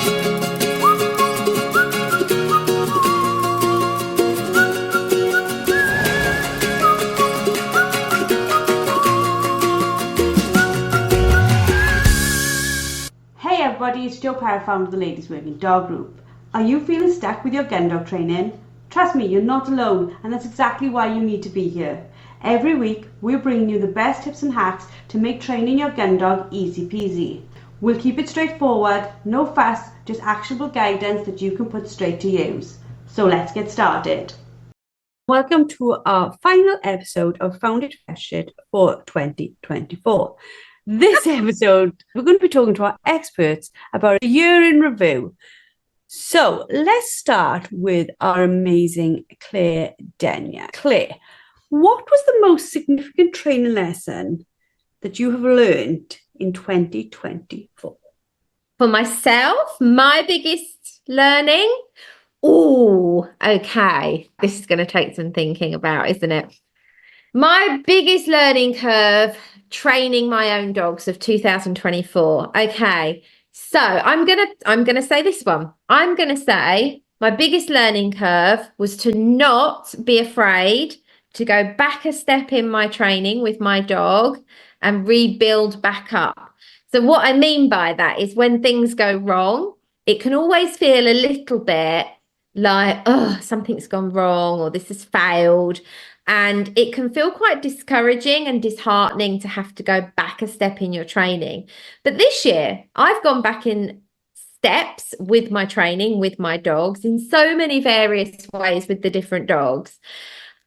Hey everybody, it's Joe Parra, founder of the Ladies Working Dog Group. Are you feeling stuck with your Gundog training? Trust me, you're not alone, and that's exactly why you need to be here. Every week, we're bringing you the best tips and hacks to make training your Gundog easy peasy. We'll keep it straightforward, no fuss, just actionable guidance that you can put straight to use. So let's get started. Welcome to our final episode of Founded Freshed for 2024. This episode, we're going to be talking to our experts about a year in review. So let's start with our amazing Claire Denya. Claire, what was the most significant training lesson that you have learned in 2024? For myself, my biggest learning? Oh, okay. This is going to take some thinking about, isn't it? My biggest learning curve, training my own dogs of 2024. Okay. So I'm gonna say this one. I'm gonna say my biggest learning curve was to not be afraid to go back a step in my training with my dog and rebuild back up. So what I mean by that is when things go wrong, it can always feel a little bit like, oh, something's gone wrong or this has failed. And it can feel quite discouraging and disheartening to have to go back a step in your training. But this year, I've gone back in steps with my training, with my dogs, in so many various ways with the different dogs.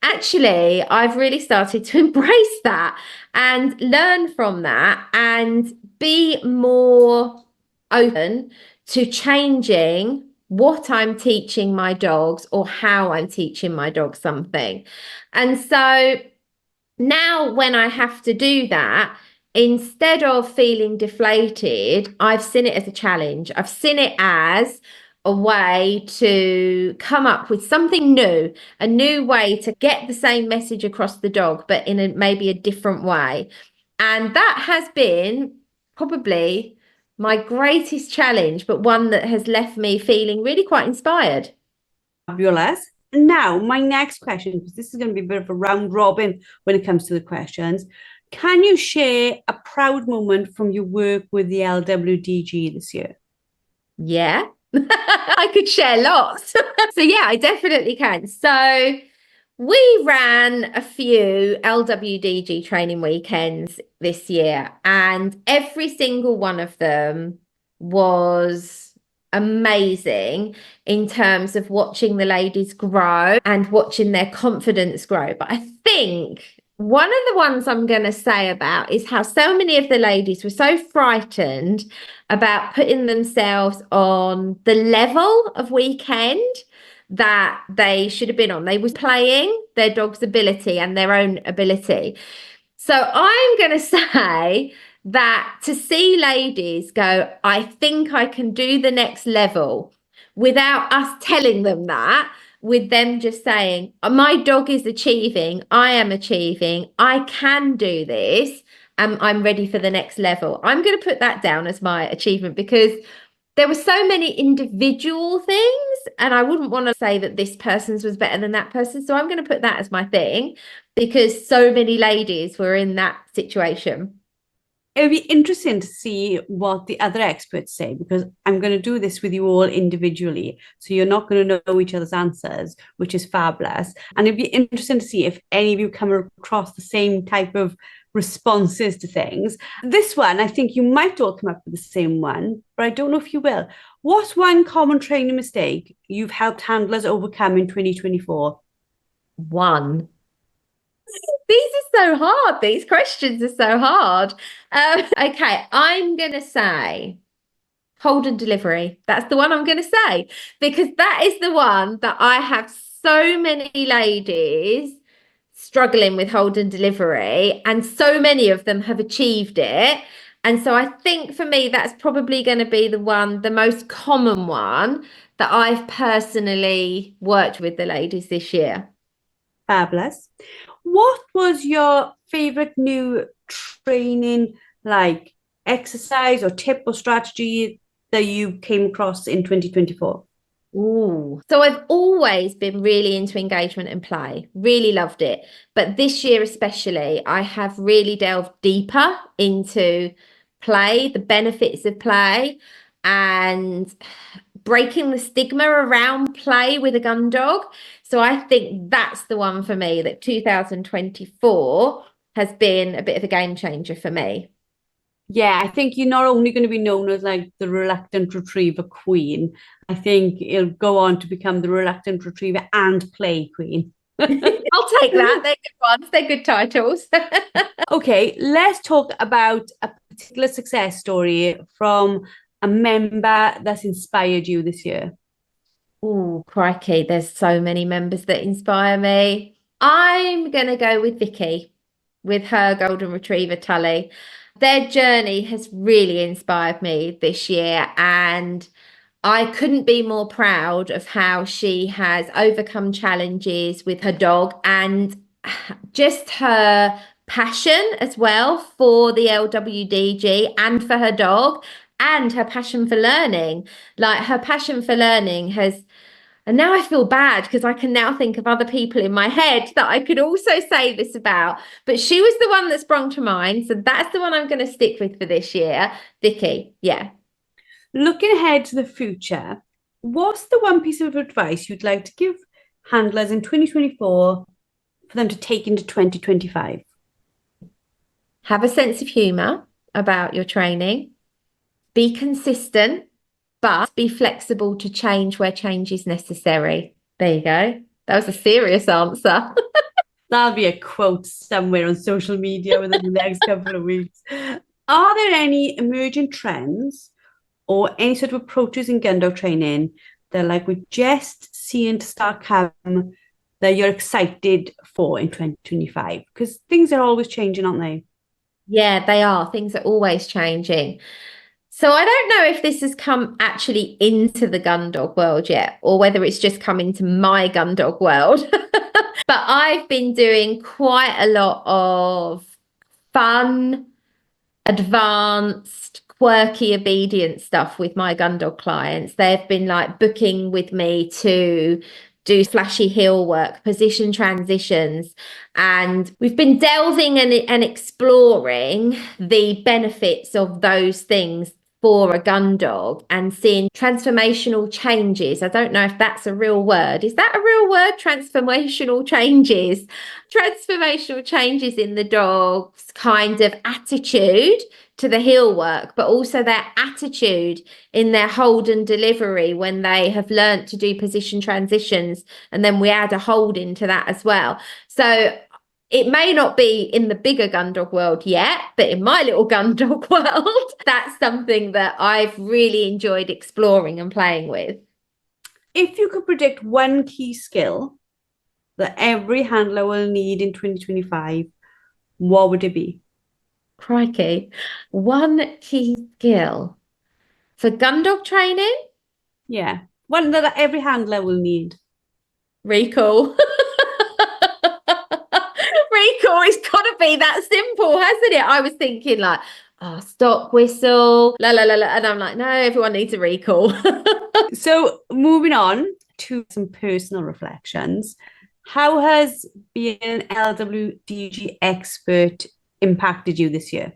Actually, I've really started to embrace that and learn from that and be more open to changing what I'm teaching my dogs or how I'm teaching my dog something. And so now when I have to do that, instead of feeling deflated, I've seen it as a challenge. I've seen it as a way to come up with something new, a new way to get the same message across the dog, but in maybe a different way. And that has been probably my greatest challenge, but one that has left me feeling really quite inspired. Fabulous. Now, my next question, because this is going to be a bit of a round robin when it comes to the questions. Can you share a proud moment from your work with the LWDG this year? Yeah, I could share lots. So yeah, I definitely can. So we ran a few LWDG training weekends this year, and every single one of them was amazing in terms of watching the ladies grow and watching their confidence grow. But I think one of the ones I'm going to say about is how so many of the ladies were so frightened about putting themselves on the level of weekend that they should have been on. They were playing their dog's ability and their own ability. So I'm going to say that to see ladies go, I think I can do the next level without us telling them that, with them just saying, my dog is achieving, I am achieving, I can do this, and I'm ready for the next level. I'm going to put that down as my achievement because there were so many individual things and I wouldn't want to say that this person's was better than that person. So I'm going to put that as my thing because so many ladies were in that situation. It would be interesting to see what the other experts say because I'm going to do this with you all individually. So you're not going to know each other's answers, which is fabulous. And it'd be interesting to see if any of you come across the same type of responses to things. This one, I think you might all come up with the same one, but I don't know if you will. What's one common training mistake you've helped handlers overcome in 2024? One. These are so hard. These questions are so hard. Okay, I'm going to say hold and delivery. That's the one I'm going to say because that is the one that I have so many ladies struggling with hold and delivery, and so many of them have achieved it. And so I think for me, that's probably going to be the most common one that I've personally worked with the ladies this year. Fabulous. What was your favorite new training, like exercise or tip or strategy that you came across in 2024? Ooh. So I've always been really into engagement and play, really loved it. But this year especially, I have really delved deeper into play, the benefits of play, and breaking the stigma around play with a gun dog. So I think that's the one for me, that 2024 has been a bit of a game changer for me. Yeah, I think you're not only going to be known as like the reluctant retriever queen, I think it'll go on to become the reluctant retriever and play queen. I'll take that. They're good ones. They're good titles. Okay, let's talk about a particular success story from a member that's inspired you this year. Oh, crikey. There's so many members that inspire me. I'm going to go with Vicky, with her golden retriever Tully. Their journey has really inspired me this year, and I couldn't be more proud of how she has overcome challenges with her dog, and just her passion as well for the LWDG and for her dog, and her passion for learning. Like, her passion for learning has, and now I feel bad because I can now think of other people in my head that I could also say this about. But she was the one that sprung to mind. So that's the one I'm going to stick with for this year. Vicky, yeah. Looking ahead to the future, what's the one piece of advice you'd like to give handlers in 2024 for them to take into 2025? Have a sense of humour about your training. Be consistent, but be flexible to change where change is necessary. There you go. That was a serious answer. That'll be a quote somewhere on social media within the next couple of weeks. Are there any emerging trends or any sort of approaches in gun dog training that like we're just seeing to start come that you're excited for in 2025? Because things are always changing, aren't they? Yeah, they are. Things are always changing. So I don't know if this has come actually into the gun dog world yet, or whether it's just come into my gun dog world. But I've been doing quite a lot of fun, advanced, quirky, obedient stuff with my gun dog clients. They've been like booking with me to do flashy heel work, position transitions, and we've been delving and exploring the benefits of those things for a gun dog and seeing transformational changes. I don't know if that's a real word. Is that a real word? Transformational changes. Transformational changes in the dog's kind of attitude to the heel work, but also their attitude in their hold and delivery when they have learnt to do position transitions. And then we add a hold into that as well. So it may not be in the bigger gun dog world yet, but in my little gun dog world, that's something that I've really enjoyed exploring and playing with. If you could predict one key skill that every handler will need in 2025, what would it be? Crikey. One key skill for gun dog training? Yeah, one that every handler will need. Recall. Recall, it's got to be that simple, hasn't it? I was thinking like, oh, stop, whistle, la la la la, and I'm like, no, everyone needs a recall. So moving on to some personal reflections, how has being an LWDG expert impacted you this year?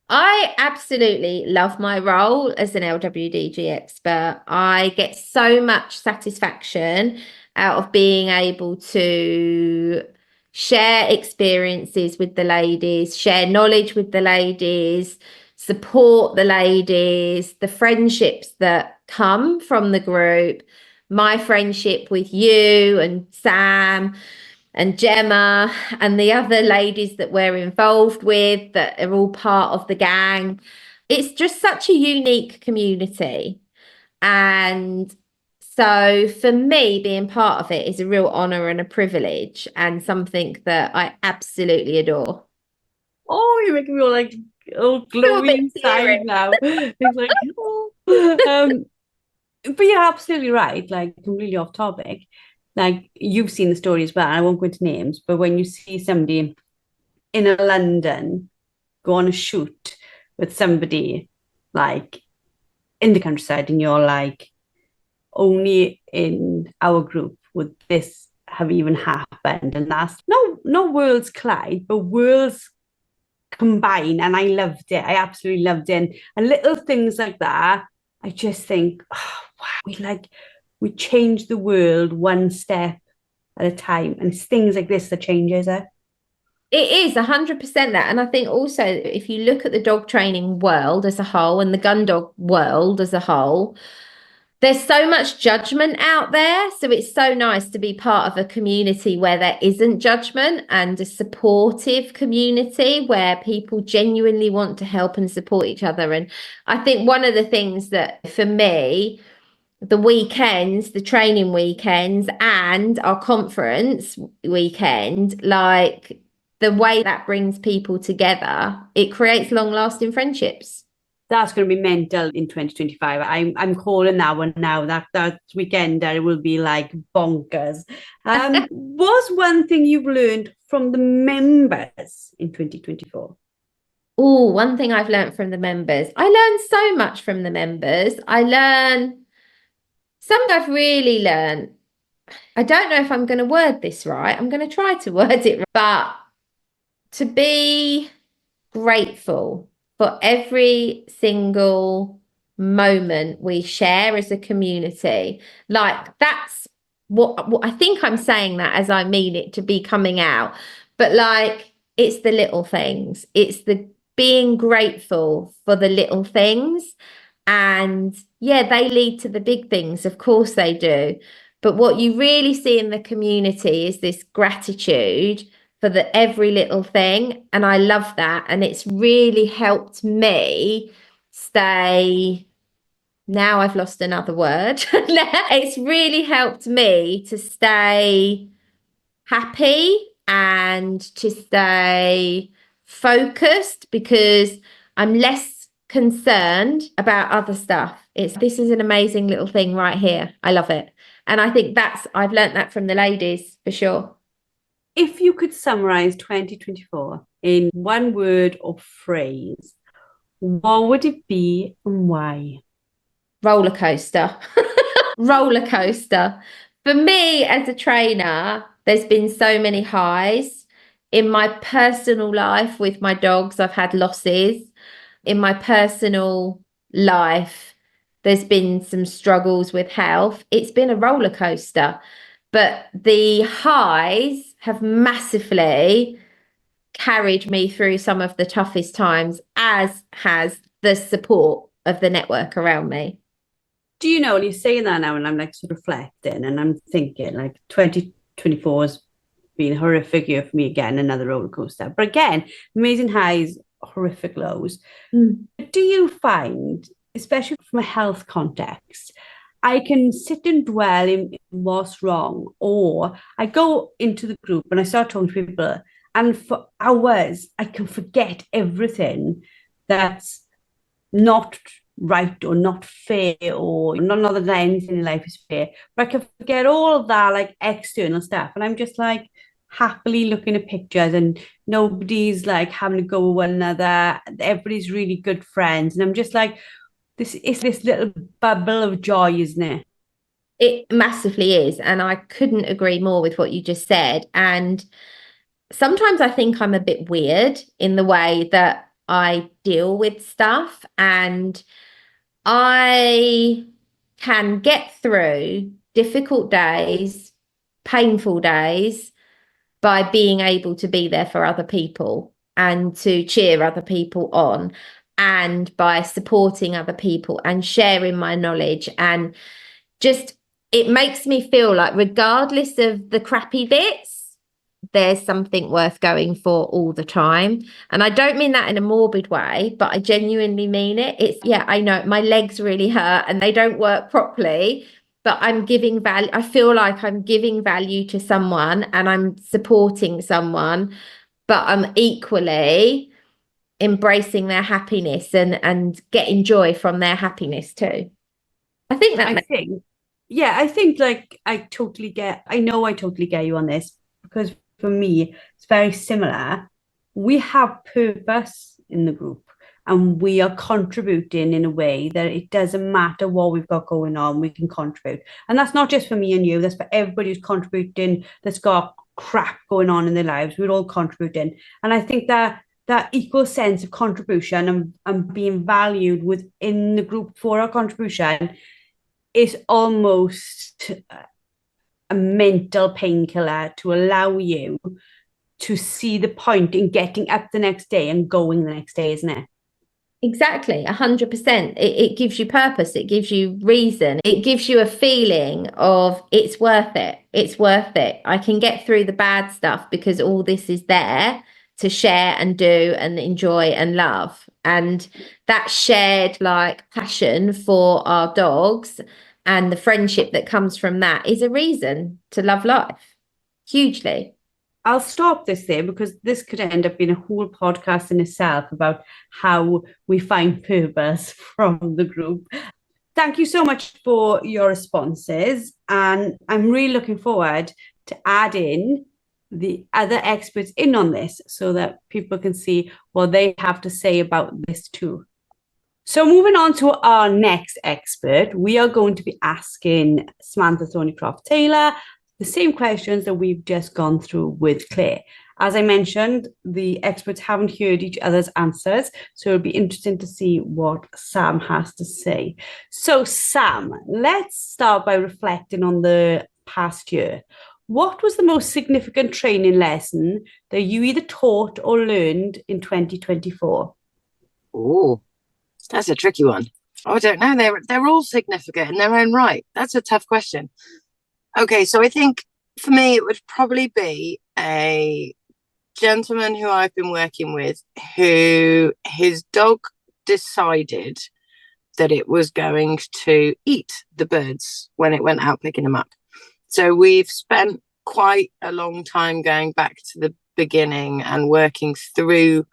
I absolutely love my role as an LWDG expert. I get so much satisfaction out of being able to share experiences with the ladies, share knowledge with the ladies, support the ladies, the friendships that come from the group, my friendship with you and Sam and Gemma and the other ladies that we're involved with that are all part of the gang. It's just such a unique community. And so for me, being part of it is a real honour and a privilege and something that I absolutely adore. Oh, you're making me all glowy inside now. It's like, oh. But you're absolutely right, like completely off topic. Like you've seen the story as well. I won't go into names, but when you see somebody in a London go on a shoot with somebody, like in the countryside and you're like, only in our group would this have even happened. And that's no worlds collide, but worlds combine. And I loved it. I absolutely loved it. And little things like that, I just think, oh, wow, we change the world one step at a time. And it's things like this that changes it. It is 100% that. And I think also, if you look at the dog training world as a whole and the gun dog world as a whole, there's so much judgment out there. So it's so nice to be part of a community where there isn't judgment, and a supportive community where people genuinely want to help and support each other. And I think one of the things that for me, the weekends, the training weekends, and our conference weekend, like the way that brings people together, it creates long-lasting friendships. That's going to be mental in 2025. I'm calling that one now. That weekend it will be like bonkers. What's one thing you've learned from the members in 2024? Oh, one thing I've learned from the members. I learned so much from the members. Something I've really learned. I don't know if I'm going to word this right. I'm going to try to word it right, but to be grateful for every single moment we share as a community. Like that's what I think I'm saying that as I mean it to be coming out. But like it's the little things. It's the being grateful for the little things. And yeah, they lead to the big things. Of course they do. But what you really see in the community is this gratitude for the every little thing. And I love that. And it's really helped me stay. Now I've lost another word. It's really helped me to stay happy and to stay focused, because I'm less concerned about other stuff. This is an amazing little thing right here. I love it. And I think I've learnt that from the ladies for sure. If you could summarize 2024 in one word or phrase, what would it be and why? Roller coaster. Roller coaster. For me as a trainer, there's been so many highs. In my personal life with my dogs, I've had losses. In my personal life, there's been some struggles with health. It's been a roller coaster. But the highs have massively carried me through some of the toughest times, as has the support of the network around me. Do you know, when you're saying that now, and I'm like sort of reflecting and I'm thinking like 2024 has been a horrific year for me again, another roller coaster. But again, amazing highs, horrific lows. Do you find, especially from a health context, I can sit and dwell in what's wrong, or I go into the group and I start talking to people, and for hours I can forget everything that's not right or not fair, or not that anything in life is fair, but I can forget all of that like external stuff, and I'm just like happily looking at pictures, and nobody's like having to go with one another. Everybody's really good friends, and I'm just like, this is this little bubble of joy, isn't it? It massively is. And I couldn't agree more with what you just said. And sometimes I think I'm a bit weird in the way that I deal with stuff. And I can get through difficult days, painful days, by being able to be there for other people and to cheer other people on, and by supporting other people and sharing my knowledge. And just, it makes me feel like regardless of the crappy bits, there's something worth going for all the time. And I don't mean that in a morbid way, but I genuinely mean it. I know my legs really hurt and they don't work properly, but I'm giving value. I feel like I'm giving value to someone and I'm supporting someone, but I'm equally embracing their happiness and getting joy from their happiness too. I think that I think like I totally get you on this, because for me it's very similar. We have purpose in the group. and we are contributing in a way that it doesn't matter what we've got going on, we can contribute. And that's not just for me and you, that's for everybody who's contributing, that's got crap going on in their lives. We're all contributing. And I think that equal sense of contribution and being valued within the group for our contribution is almost a mental painkiller to allow you to see the point in getting up the next day and going the next day, isn't it? Exactly, 100%. It gives you purpose, it gives you reason, it gives you a feeling of it's worth it. It's worth it. I can get through the bad stuff because all this is there to share and do and enjoy and love. And that shared like passion for our dogs and the friendship that comes from that is a reason to love life hugely. I'll stop this there because this could end up being a whole podcast in itself about how we find purpose from the group. Thank you so much for your responses. And I'm really looking forward to adding the other experts in on this so that people can see what they have to say about this too. So moving on to our next expert, we are going to be asking Samantha Thornycroft-Taylor the same questions that we've just gone through with Claire. As I mentioned, the experts haven't heard each other's answers, so it'll be interesting to see what Sam has to say. So Sam, let's start by reflecting on the past year. What was the most significant training lesson that you either taught or learned in 2024? Oh, that's a tricky one. I don't know. They're all significant in their own right. That's a tough question. Okay, so I think for me, it would probably be a gentleman who I've been working with who his dog decided that it was going to eat the birds when it went out picking them up. So we've spent quite a long time going back to the beginning and working through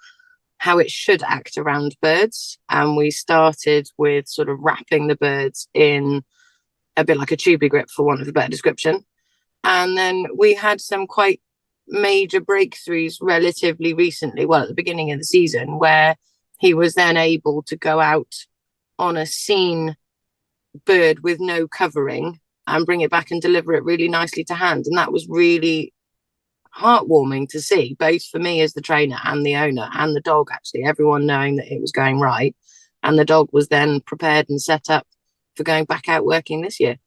how it should act around birds. And we started with sort of wrapping the birds in a bit like a tubey grip, for want of a better description. And then we had some quite major breakthroughs relatively recently, well, at the beginning of the season, where he was then able to go out on a seen bird with no covering and bring it back and deliver it really nicely to hand. And that was really heartwarming to see, both for me as the trainer and the owner and the dog, actually, everyone knowing that it was going right. And the dog was then prepared and set up for going back out working this year.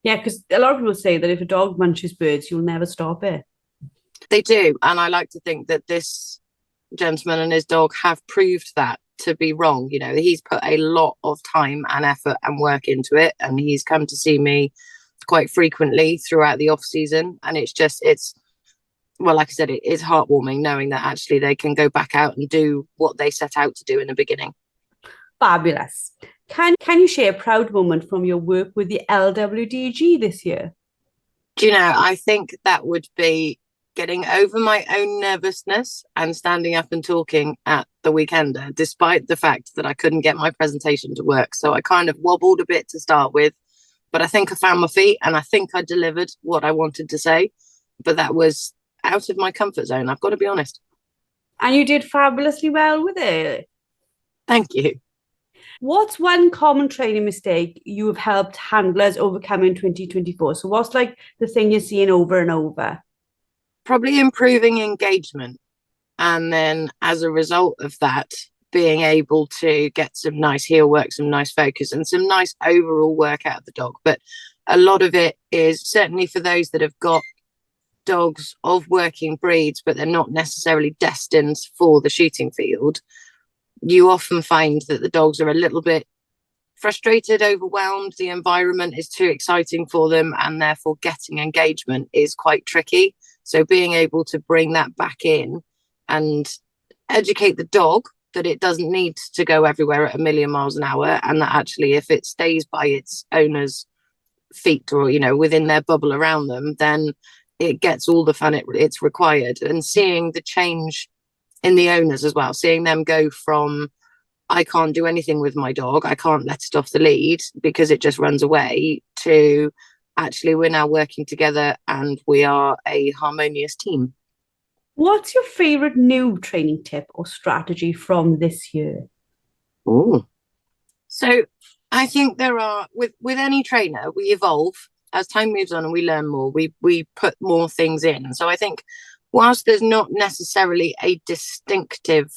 Yeah, because a lot of people say that if a dog munches birds, you'll never stop it. They do. And I like to think that this gentleman and his dog have proved that to be wrong. You know, he's put a lot of time and effort and work into it. And he's come to see me quite frequently throughout the off season. And well, like I said, it is heartwarming knowing that actually they can go back out and do what they set out to do in the beginning. Fabulous. Can you share a proud moment from your work with the LWDG this year? Do you know, I think that would be getting over my own nervousness and standing up and talking at the Weekender, despite the fact that I couldn't get my presentation to work. So I kind of wobbled a bit to start with, but I think I found my feet and I think I delivered what I wanted to say. But that was out of my comfort zone, I've got to be honest. And you did fabulously well with it. Thank you. What's one common training mistake you have helped handlers overcome in 2024? So what's like the thing you're seeing over and over? Probably improving engagement. And then as a result of that, being able to get some nice heel work, some nice focus and some nice overall work out of the dog. But a lot of it is certainly for those that have got dogs of working breeds, but they're not necessarily destined for the shooting field. You often find that the dogs are a little bit frustrated, overwhelmed. The environment is too exciting for them, and therefore getting engagement is quite tricky. So being able to bring that back in and educate the dog that it doesn't need to go everywhere at 1,000,000 miles an hour, and that actually if it stays by its owner's feet or, you know, within their bubble around them, then it gets all the fun it's required. And seeing the change in the owners as well, seeing them go from I can't do anything with my dog, I can't let it off the lead because it just runs away, to actually we're now working together and we are a harmonious team. What's your favorite new training tip or strategy from this year? Ooh. So I think there are with any trainer, we evolve as time moves on and we learn more. We put more things in. So I think whilst there's not necessarily a distinctive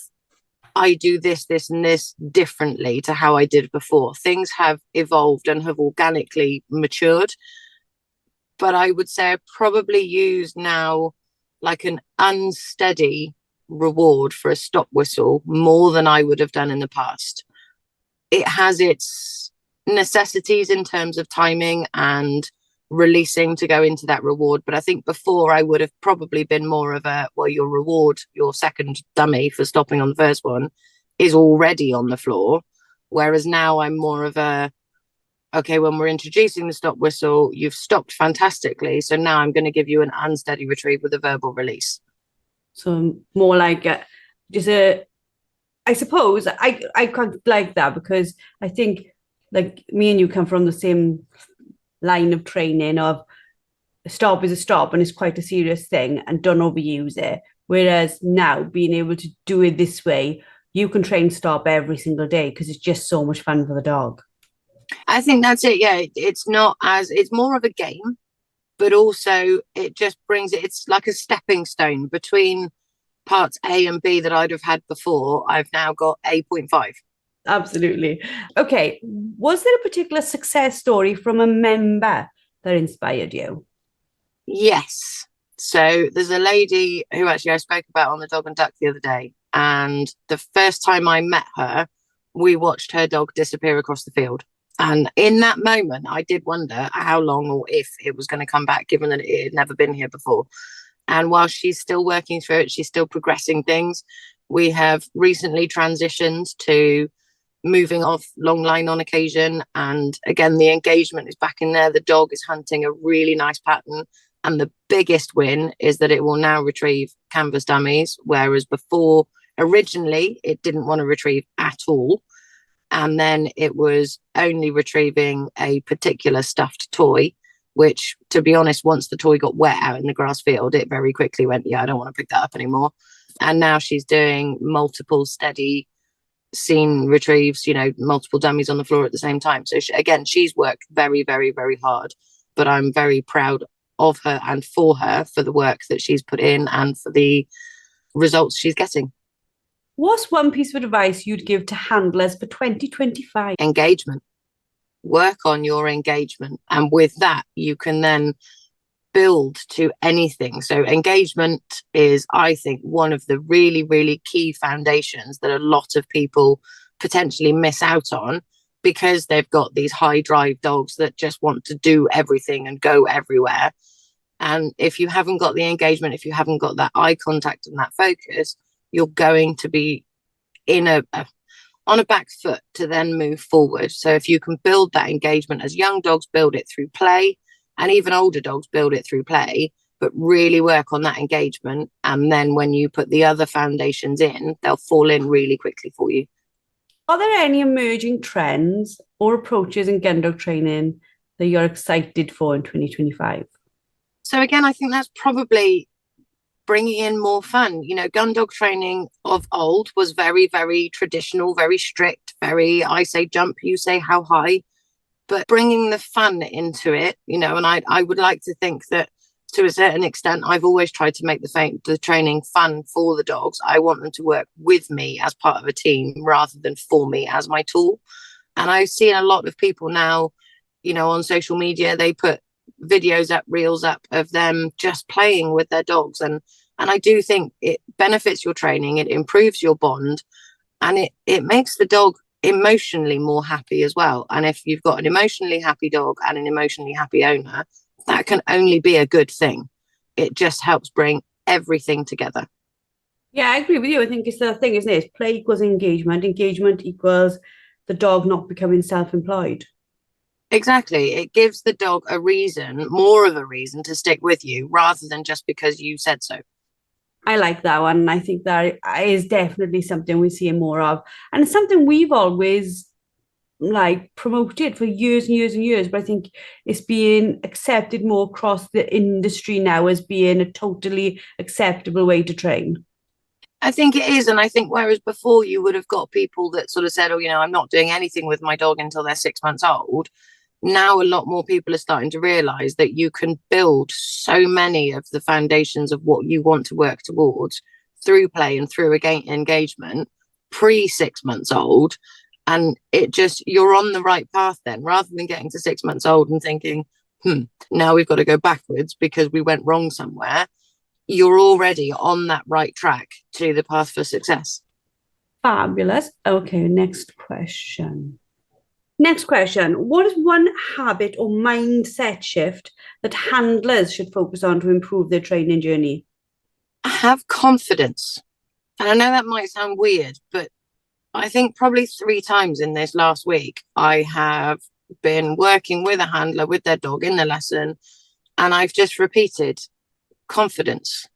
I do this, this, and this differently to how I did before. Things have evolved and have organically matured. But I would say I probably use now like an unsteady reward for a stop whistle more than I would have done in the past. It has its necessities in terms of timing and releasing to go into that reward. But I think before I would have probably been more of a, well, your reward, your second dummy for stopping on the first one is already on the floor. Whereas now I'm more of a, okay, when we're introducing the stop whistle, you've stopped fantastically. So now I'm going to give you an unsteady retrieve with a verbal release. So more like just a, I suppose I quite like that, because I think like me and you come from the same line of training of a stop is a stop and it's quite a serious thing and don't overuse it. Whereas now being able to do it this way, you can train stop every single day because it's just so much fun for the dog. I think that's it. Yeah, it's not as, it's more of a game, but also it just brings it, it's like a stepping stone between parts A and B that I'd have had before. I've now got A.5. Absolutely. Okay. Was there a particular success story from a member that inspired you? Yes. So there's a lady who actually I spoke about on the Dog and Duck the other day. And the first time I met her, we watched her dog disappear across the field. And in that moment, I did wonder how long or if it was going to come back, given that it had never been here before. And while she's still working through it, she's still progressing things. We have recently transitioned to moving off long line on occasion. And again, the engagement is back in there. The dog is hunting a really nice pattern. And the biggest win is that it will now retrieve canvas dummies, whereas before, originally, it didn't want to retrieve at all. And then it was only retrieving a particular stuffed toy, which, to be honest, once the toy got wet out in the grass field, it very quickly went, yeah, I don't want to pick that up anymore. And now she's doing multiple steady scene retrieves, multiple dummies on the floor at the same time. So she's worked very, very, very hard, but I'm very proud of her and for her for the work that she's put in and for the results she's getting. What's one piece of advice you'd give to handlers for 2025? Engagement. Work on your engagement. And with that, you can then build to anything. So engagement is, I think, one of the really, really key foundations that a lot of people potentially miss out on because they've got these high drive dogs that just want to do everything and go everywhere. And if you haven't got the engagement, if you haven't got that eye contact and that focus, you're going to be in on a back foot to then move forward. So if you can build that engagement, as young dogs build it through play, and even older dogs build it through play, but really work on that engagement. And then when you put the other foundations in, they'll fall in really quickly for you. Are there any emerging trends or approaches in Gundog training that you're excited for in 2025? So again, I think that's probably bringing in more fun. Gun dog training of old was very, very traditional, very strict, very, I say jump, you say how high, but bringing the fun into it, and I would like to think that to a certain extent, I've always tried to make the training fun for the dogs. I want them to work with me as part of a team rather than for me as my tool. And I see a lot of people now, on social media, they put videos up, reels up of them just playing with their dogs. And I do think it benefits your training, it improves your bond, and it makes the dog emotionally more happy as well. And if you've got an emotionally happy dog and an emotionally happy owner, that can only be a good thing. It just helps bring everything together. Yeah, I agree with you. I think it's the thing, isn't it? Play equals engagement. Engagement equals the dog not becoming self-employed. Exactly. It gives the dog a reason, more of a reason to stick with you rather than just because you said so. I like that one. And I think that is definitely something we're seeing more of. And it's something we've always promoted for years and years and years. But I think it's being accepted more across the industry now as being a totally acceptable way to train. I think it is. And I think whereas before you would have got people that sort of said, oh, I'm not doing anything with my dog until they're 6 months old. Now a lot more people are starting to realize that you can build so many of the foundations of what you want to work towards through play and through engagement pre 6 months old. And you're on the right path then, rather than getting to 6 months old and thinking, now we've got to go backwards because we went wrong somewhere. You're already on that right track to the path for success. Fabulous. Okay, next question. What is one habit or mindset shift that handlers should focus on to improve their training journey? Have confidence. And I know that might sound weird, but I think probably 3 times in this last week, I have been working with a handler with their dog in the lesson, and I've just repeated confidence,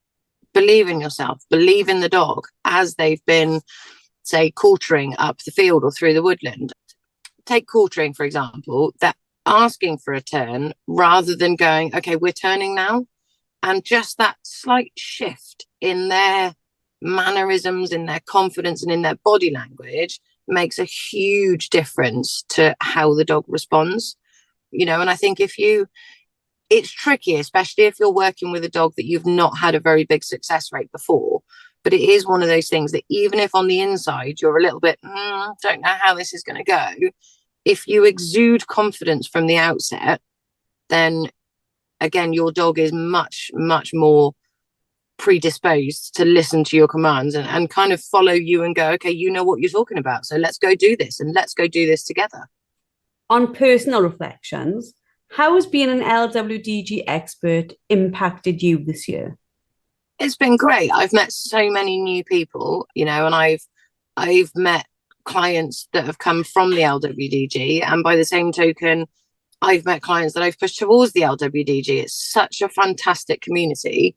believe in yourself, believe in the dog, as they've been, say, quartering up the field or through the woodland. Take quartering, for example, that asking for a turn rather than going, okay, we're turning now. And just that slight shift in their mannerisms, in their confidence and in their body language makes a huge difference to how the dog responds. And I think it's tricky, especially if you're working with a dog that you've not had a very big success rate before. But it is one of those things that even if on the inside you're a little bit, don't know how this is going to go, if you exude confidence from the outset, then again, your dog is much, much more predisposed to listen to your commands and kind of follow you and go, okay, you know what you're talking about. So let's go do this and let's go do this together. On personal reflections, how has being an LWDG expert impacted you this year? It's been great. I've met so many new people, and I've met clients that have come from the LWDG, and by the same token, I've met clients that I've pushed towards the LWDG. It's such a fantastic community.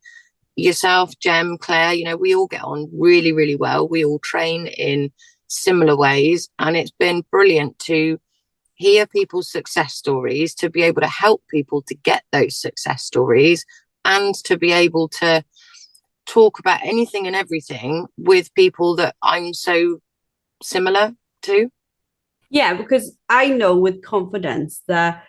Yourself, Jem, Claire, we all get on really, really well. We all train in similar ways, and it's been brilliant to hear people's success stories, to be able to help people to get those success stories, and to be able to talk about anything and everything with people that I'm so similar to. Yeah, because I know with confidence that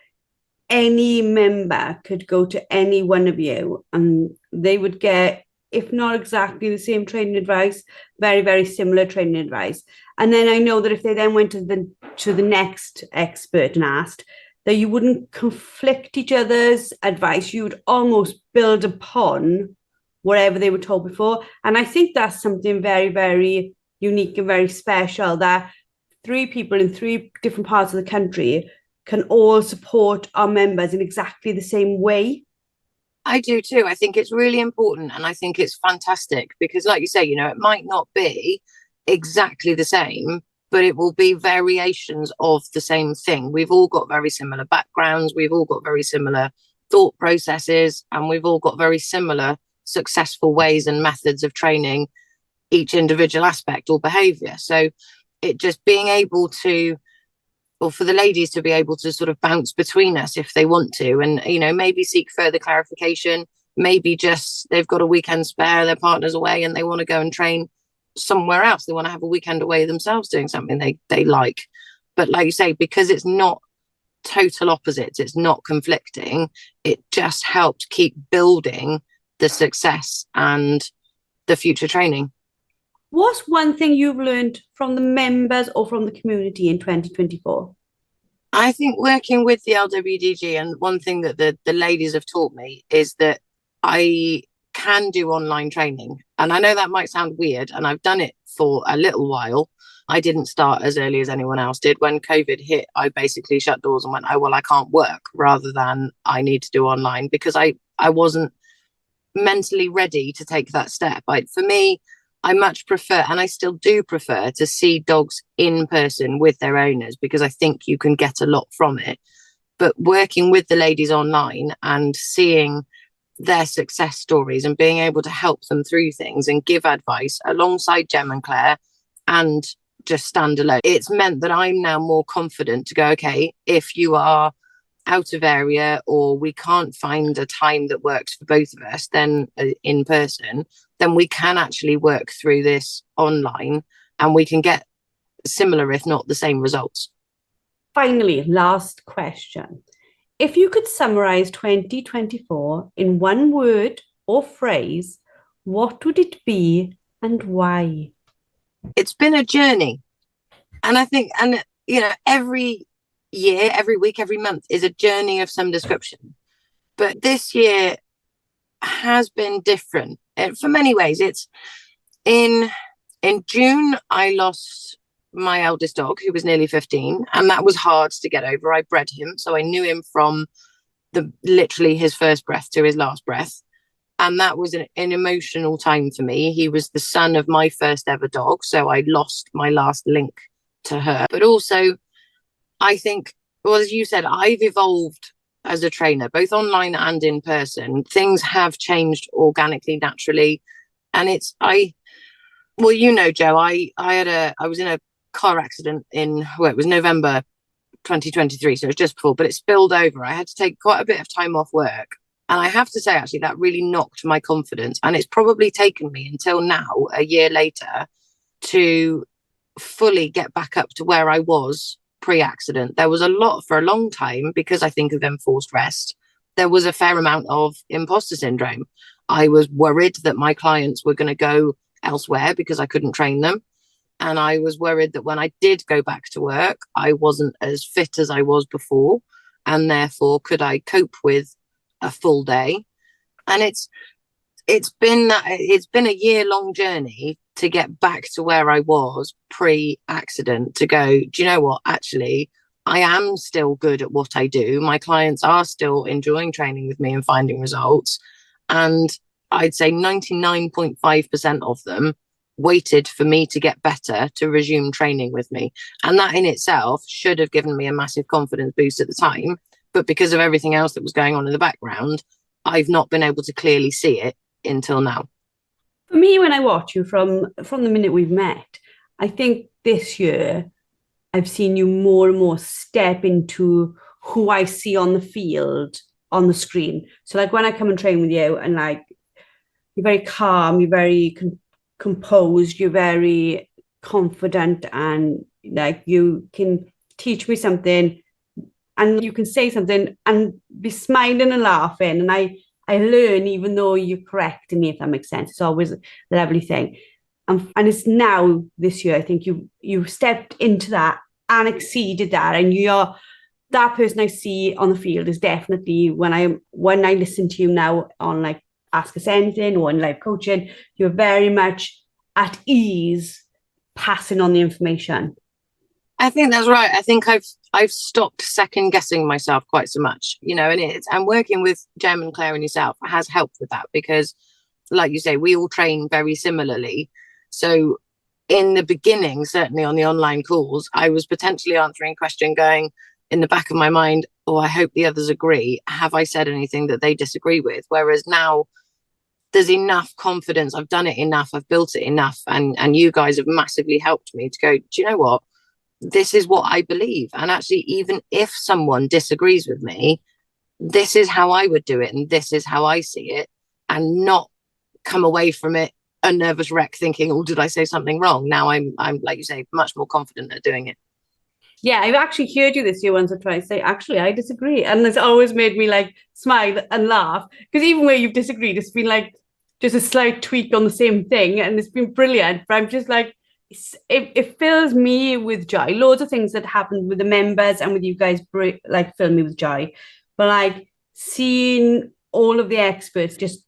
any member could go to any one of you and they would get, if not exactly the same training advice, very, very similar training advice. And then I know that if they then went to the next expert and asked, that you wouldn't conflict each other's advice. You would almost build upon whatever they were told before. And I think that's something very, very unique and very special, that 3 people in 3 different parts of the country can all support our members in exactly the same way. I do too. I think it's really important, and I think it's fantastic because, like you say, it might not be exactly the same, but it will be variations of the same thing. We've all got very similar backgrounds, we've all got very similar thought processes, and we've all got very similar successful ways and methods of training each individual aspect or behavior. So it just being able to, or for the ladies to be able to sort of bounce between us if they want to, and maybe seek further clarification, maybe just they've got a weekend spare, their partner's away and they want to go and train somewhere else, they want to have a weekend away themselves doing something they like. But like you say, because it's not total opposites, it's not conflicting, it just helped keep building the success and the future training. What's one thing you've learned from the members or from the community in 2024? I think working with the LWDG, and one thing that the ladies have taught me is that I can do online training. And I know that might sound weird, and I've done it for a little while. I didn't start as early as anyone else did. When COVID hit, I basically shut doors and went, oh, well, I can't work, rather than I need to do online, because I wasn't mentally ready to take that step. For me, I much prefer, and I still do prefer, to see dogs in person with their owners, because I think you can get a lot from it. But working with the ladies online and seeing their success stories and being able to help them through things and give advice alongside Jem and Claire and just stand alone, it's meant that I'm now more confident to go, okay, if you are out of area, or we can't find a time that works for both of us, then in person, then we can actually work through this online and we can get similar, if not the same results. Finally, last question. If you could summarize 2024 in one word or phrase, what would it be and why? It's been a journey. And I think, and you know, every year, every week, every month is a journey of some description. But this year has been different for many ways. It's in June, I lost my eldest dog, who was nearly 15, and that was hard to get over. I bred him, so I knew him from literally his first breath to his last breath. And that was an emotional time for me. He was the son of my first ever dog, so I lost my last link to her. But also, I think, well, as you said, I've evolved as a trainer, both online and in person. Things have changed organically, naturally. And well, you know, Joe, I was in a car accident it was November 2023, so it was just before, but it spilled over. I had to take quite a bit of time off work. And I have to say, actually, that really knocked my confidence. And it's probably taken me until now, a year later, to fully get back up to where I was pre-accident. There was a lot for a long time, because I think of enforced rest. There was a fair amount of imposter syndrome. I was worried that my clients were going to go elsewhere because I couldn't train them. And I was worried that when I did go back to work, I wasn't as fit as I was before. And therefore, could I cope with a full day? And it's been a year-long journey to get back to where I was pre-accident, to go, do you know what? Actually, I am still good at what I do. My clients are still enjoying training with me and finding results. And I'd say 99.5% of them waited for me to get better to resume training with me. And that in itself should have given me a massive confidence boost at the time. But because of everything else that was going on in the background, I've not been able to clearly see it until now. For me, when I watch you from the minute we've met, I think this year I've seen you more and more step into who I see on the field, on the screen. So like when I come and train with you, and like you're very calm, you're very composed, you're very confident, and like you can teach me something and you can say something and be smiling and laughing, and I learn even though you're correcting me, if that makes sense. It's always a lovely thing. And it's now this year, I think you stepped into that and exceeded that, and you're that person I see on the field is definitely when I listen to you now on like Ask Us Anything or in live coaching, you're very much at ease passing on the information. I think that's right. I think I've stopped second guessing myself quite so much, you know, and working with Jem and Claire and yourself has helped with that, because like you say, we all train very similarly. So in the beginning, certainly on the online calls, I was potentially answering a question going in the back of my mind, oh, I hope the others agree. Have I said anything that they disagree with? Whereas now there's enough confidence. I've done it enough. I've built it enough. And you guys have massively helped me to go, do you know what? This is what I believe. And actually, even if someone disagrees with me, this is how I would do it. And this is how I see it, and not come away from it a nervous wreck thinking, oh, did I say something wrong? Now I'm like you say, much more confident at doing it. Yeah, I've actually heard you this year once or twice say, actually, I disagree. And it's always made me like smile and laugh, because even where you've disagreed, it's been like just a slight tweak on the same thing. And it's been brilliant. But I'm just like, it fills me with joy. Loads of things that happened with the members and with you guys like fill me with joy. But like seeing all of the experts just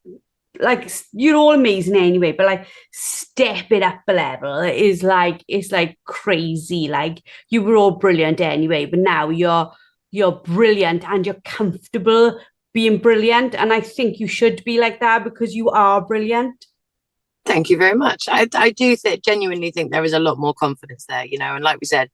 like, you're all amazing anyway, but like step it up a level is like, it's like crazy. Like you were all brilliant anyway, but now you're brilliant and you're comfortable being brilliant. And I think you should be like that, because you are brilliant. Thank you very much. I do genuinely think there is a lot more confidence there, you know, and like we said,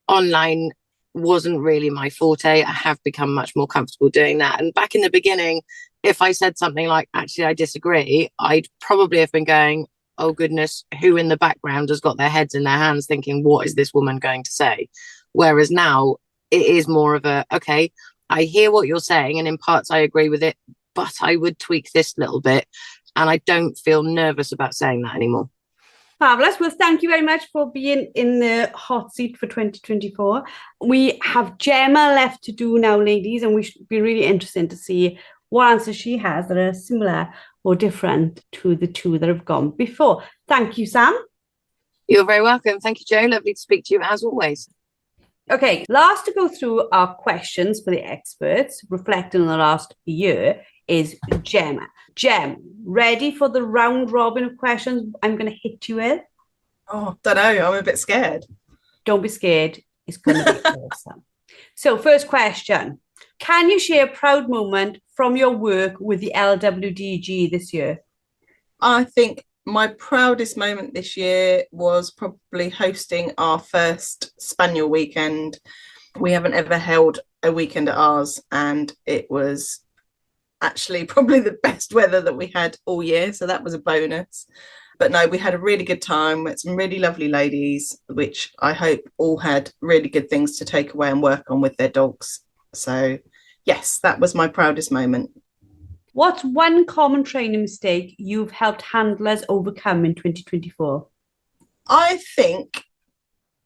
online wasn't really my forte. I have become much more comfortable doing that. And back in the beginning, if I said something like, actually, I disagree, I'd probably have been going, oh, goodness, who in the background has got their heads in their hands thinking, what is this woman going to say? Whereas now it is more of a, okay, I hear what you're saying, and in parts I agree with it, but I would tweak this little bit. And I don't feel nervous about saying that anymore. Fabulous. Well, thank you very much for being in the hot seat for 2024. We have Gemma left to do now, ladies, and we should be really interested to see what answers she has that are similar or different to the two that have gone before. Thank you, Sam. You're very welcome. Thank you, Jo. Lovely to speak to you as always. Okay, last to go through our questions for the experts, reflecting on the last year, is Gemma. Gem, ready for the round robin of questions I'm going to hit you with? Oh, don't know. I'm a bit scared. Don't be scared. It's going to be awesome. So, first question. Can you share a proud moment from your work with the LWDG this year? I think my proudest moment this year was probably hosting our first Spaniel weekend. We haven't ever held a weekend at ours, and it was actually probably the best weather that we had all year, so that was a bonus. But no, we had a really good time with some really lovely ladies, which I hope all had really good things to take away and work on with their dogs. So yes, that was my proudest moment. What's one common training mistake you've helped handlers overcome in 2024? I think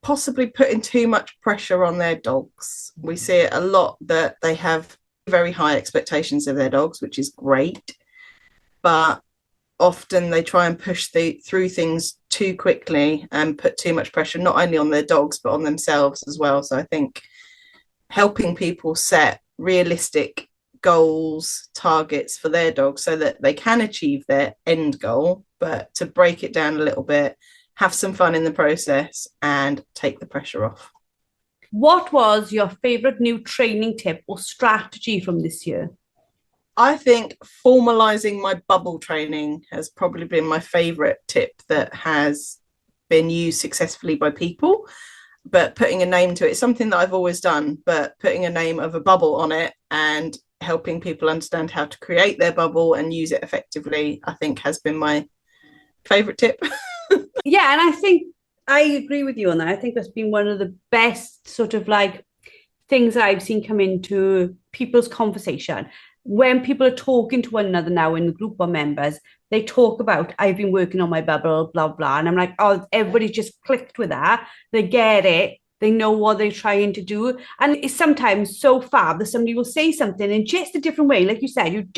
possibly putting too much pressure on their dogs. We see it a lot that they have very high expectations of their dogs, which is great, but often they try and push through things too quickly and put too much pressure not only on their dogs but on themselves as well. So I think helping people set realistic goals, targets for their dogs so that they can achieve their end goal, but to break it down a little bit, have some fun in the process and take the pressure off. What was your favourite new training tip or strategy from this year? I think formalising my bubble training has probably been my favourite tip that has been used successfully by people. But putting a name to it is something that I've always done, but putting a name of a bubble on it and helping people understand how to create their bubble and use it effectively, I think has been my favourite tip. Yeah, and I think I agree with you on that. I think that's been one of the best sort of like things that I've seen come into people's conversation. When people are talking to one another now in the group of members, they talk about, I've been working on my bubble, blah, blah. And I'm like, oh, everybody just clicked with that. They get it. They know what they're trying to do. And it's sometimes so fab that somebody will say something in just a different way. Like you said,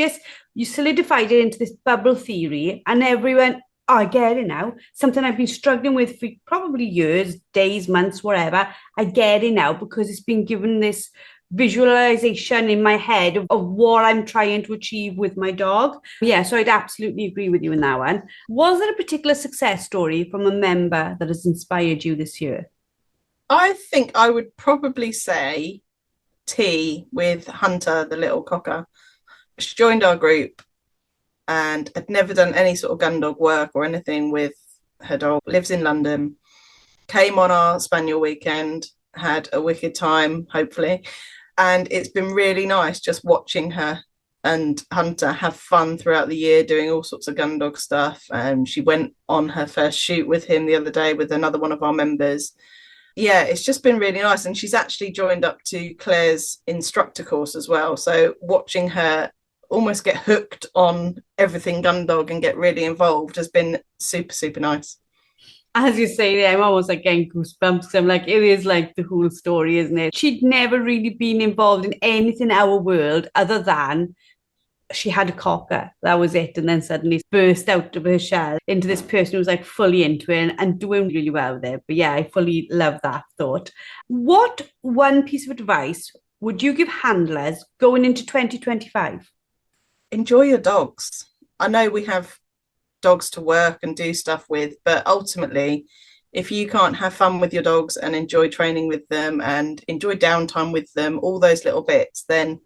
you solidified it into this bubble theory and everyone, oh, I get it now. Something I've been struggling with for probably years, days, months, whatever. I get it now because it's been given this visualization in my head of what I'm trying to achieve with my dog. Yeah, so I'd absolutely agree with you in that one. Was there a particular success story from a member that has inspired you this year? I think I would probably say T with Hunter, the little cocker. She joined our group and had never done any sort of Gundog work or anything with her dog. Lives in London. Came on our Spaniel weekend, had a wicked time, hopefully. And it's been really nice just watching her and Hunter have fun throughout the year doing all sorts of Gundog stuff. And she went on her first shoot with him the other day with another one of our members. Yeah, it's just been really nice. And she's actually joined up to Claire's instructor course as well. So watching her almost get hooked on everything Gundog and get really involved has been super, super nice. As you say, I'm almost like getting goosebumps. I'm like, it is like the whole story, isn't it? She'd never really been involved in anything in our world other than she had a cocker. That was it. And then suddenly burst out of her shell into this person who was like fully into it and doing really well there. But yeah, I fully love that thought. What one piece of advice would you give handlers going into 2025? Enjoy your dogs. I know we have dogs to work and do stuff with, but ultimately, if you can't have fun with your dogs and enjoy training with them and enjoy downtime with them, all those little bits, then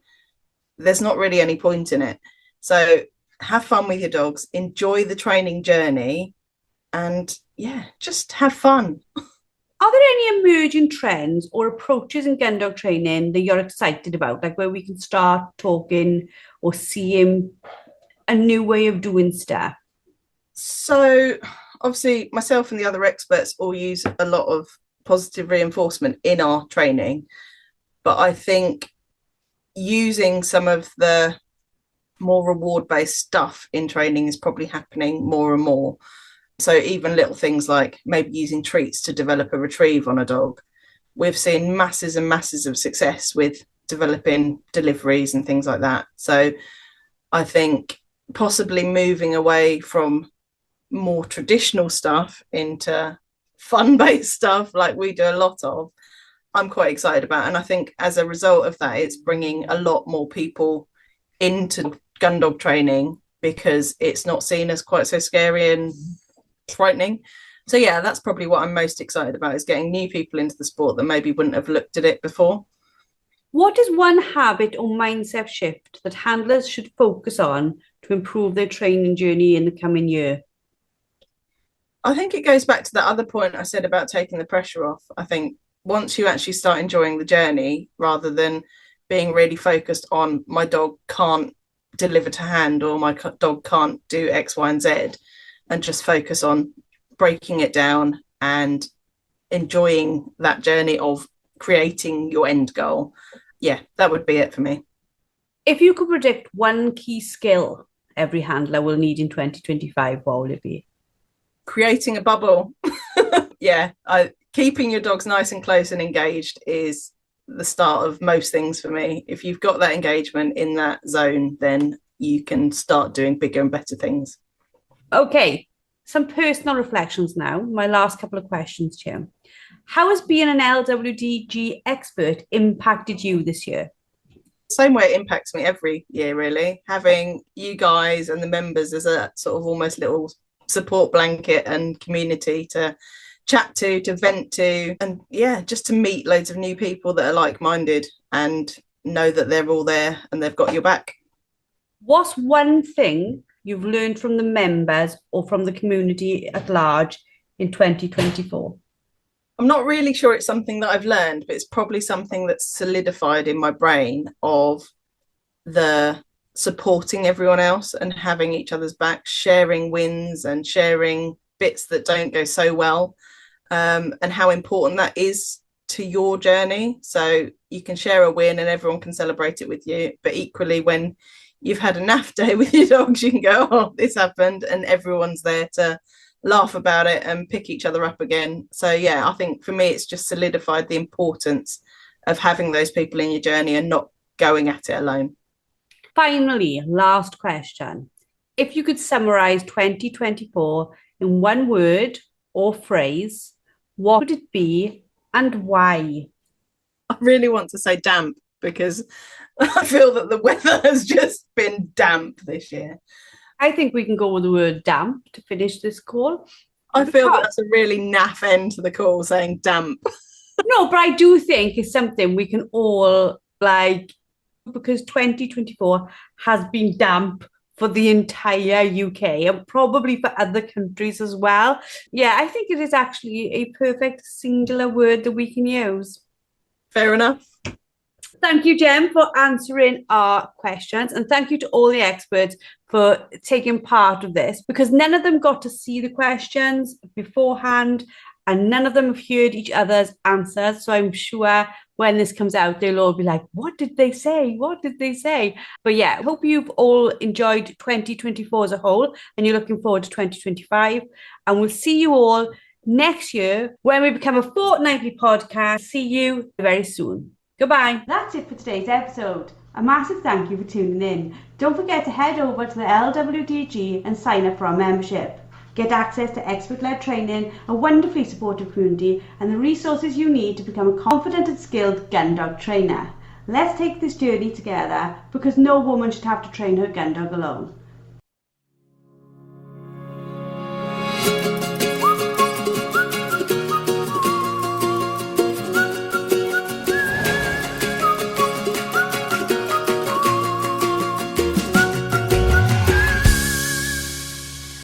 there's not really any point in it. So have fun with your dogs, enjoy the training journey, and yeah, just have fun. Are there any emerging trends or approaches in Gundog training that you're excited about, like where we can start talking or seeing a new way of doing stuff? So obviously myself and the other experts all use a lot of positive reinforcement in our training, but I think using some of the more reward-based stuff in training is probably happening more and more. So even little things like maybe using treats to develop a retrieve on a dog, we've seen masses and masses of success with developing deliveries and things like that. So I think possibly moving away from more traditional stuff into fun-based stuff like we do a lot of, I'm quite excited about. And I think as a result of that, it's bringing a lot more people into gun dog training because it's not seen as quite so scary and frightening. So yeah, that's probably what I'm most excited about, is getting new people into the sport that maybe wouldn't have looked at it before. What is one habit or mindset shift that handlers should focus on to improve their training journey in the coming year? I think it goes back to that other point I said about taking the pressure off. I think once you actually start enjoying the journey, rather than being really focused on my dog can't deliver to hand or my dog can't do X, Y, and Z, and just focus on breaking it down and enjoying that journey of creating your end goal. Yeah, that would be it for me. If you could predict one key skill every handler will need in 2025, what would it be? Creating a bubble. Yeah, keeping your dogs nice and close and engaged is the start of most things for me. If you've got that engagement in that zone, then you can start doing bigger and better things. Okay, some personal reflections now. My last couple of questions, Jim. How has being an LWDG expert impacted you this year? Same way it impacts me every year, really. Having you guys and the members as a sort of almost little support blanket and community to chat to vent to, and yeah, just to meet loads of new people that are like-minded and know that they're all there and they've got your back. What's one thing you've learned from the members or from the community at large in 2024? I'm not really sure it's something that I've learned, but it's probably something that's solidified in my brain, of the supporting everyone else and having each other's back, sharing wins and sharing bits that don't go so well, and how important that is to your journey. So you can share a win and everyone can celebrate it with you, but equally when you've had a naff day with your dogs, you can go, oh, this happened, and everyone's there to laugh about it and pick each other up again. So yeah, I think for me it's just solidified the importance of having those people in your journey and not going at it alone. Finally, last question. If you could summarize 2024 in one word or phrase, what would it be and why? I really want to say damp, because I feel that the weather has just been damp this year. I think we can go with the word damp to finish this call. I feel that's a really naff end to the call, saying damp. No, but I do think it's something we can all like, because 2024 has been damp for the entire UK and probably for other countries as well. Yeah, I think it is actually a perfect singular word that we can use. Fair enough. Thank you, Jem, for answering our questions. And thank you to all the experts for taking part of this, because none of them got to see the questions beforehand and none of them have heard each other's answers. So I'm sure when this comes out, they'll all be like, what did they say? What did they say? But yeah, I hope you've all enjoyed 2024 as a whole and you're looking forward to 2025. And we'll see you all next year when we become a fortnightly podcast. See you very soon. Goodbye. That's it for today's episode. A massive thank you for tuning in. Don't forget to head over to the LWDG and sign up for our membership. Get access to expert-led training, a wonderfully supportive community, and the resources you need to become a confident and skilled gun dog trainer. Let's take this journey together, because no woman should have to train her gun dog alone.